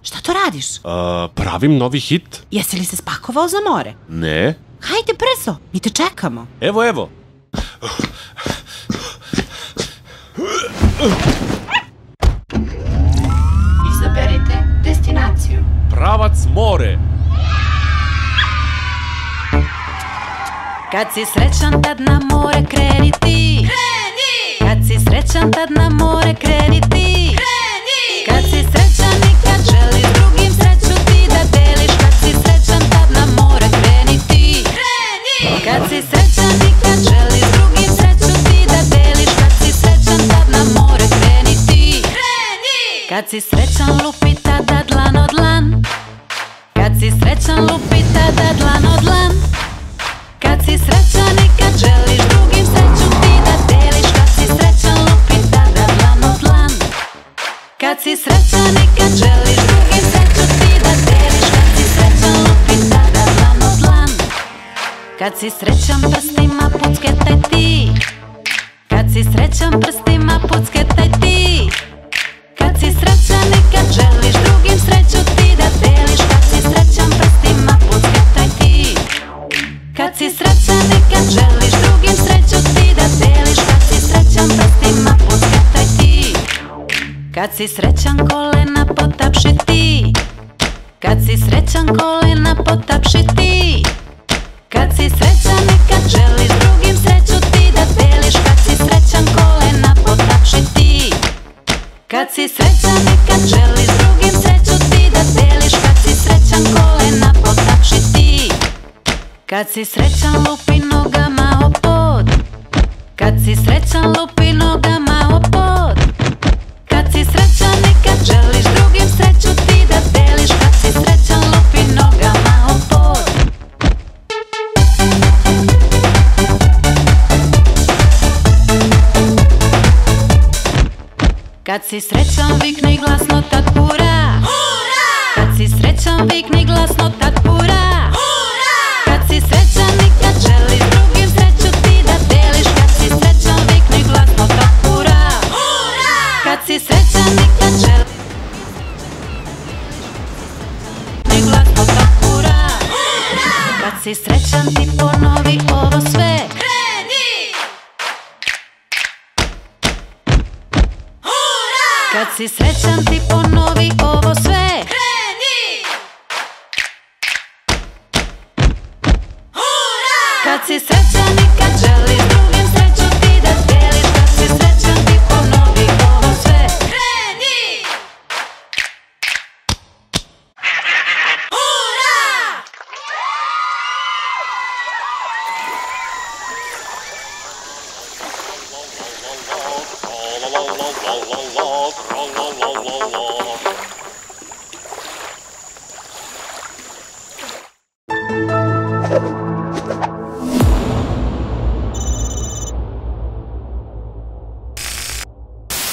Šta to radiš? Pravim novi hit. Jesi li se spakovao za more? Ne. Hajde brzo, mi te čekamo. Evo. Izaberite destinaciju. Pravac more. Kad si srećan tad na more kreni ti. Kad si srećan tad na more kreni ti. Kad si srećan i kad želiš drugim sreću ti da deliš. Kad si srećan tad na more kreni ti. Kad si srećan i kad želiš drugim sreću ti da deliš. Kad si srećan tad na more kreni ti. Kad si srećan lupi tada dlan od dlan. Kad si srećan lupi tada dlan od dlan. Kad si srećan i kad želiš drugim sreću ti da deliš. Kad si srećan lupi tada dlan od dlan. Kad si srećan i kad želiš drugim sreću ti da deliš. Kad si srećan lupi tada dlan od dlan. Kad si srećan prstima pucketaj ti. Kad si srećan prstima pucketaj ti. Kad si srećan i kad želiš drugim sreću ti da deliš. Kad si srećan prstima pucketaj ti. Kad si srećan i kad želiš drugim sreću ti da deliš. Kad si srećan prstima pucketaj ti. Kad si srećan kolena potapši ti. Kad si srećan kolena potapši ti. Kad si srećan i kad želiš drugim sreću ti da deliš. Kad si srećan kolena potapši ti. Kad si srećan i kad želiš drugim sreću ti da deliš. Kad si srećan kolena potapši ti. Kad si srećan lupi nogama o pod. Kad si srećan lupi nogama o pod. Kad si srećan i kad želiš drugim sreću ti da deliš. Kad si srećan lupi nogama o pod. Kad si srećan vikni glasno tad hura. Kad si srećan vikni glasno tad hura. Kad si srećan i kad želiš drugim sreću ti da deliš. Kad si srećan vikni glasno tad hura. Kad si srećan i kad želiš glasno tad hura. Kad si srećan ti ponovi ovo sve. Kad si srećan ti ponovi ovo sve. Kad si srećan i kad želiš drugim sreću ti da deliš. Kad si srećan ti ponovi ovo sve. La la la la la la la la la la la la la.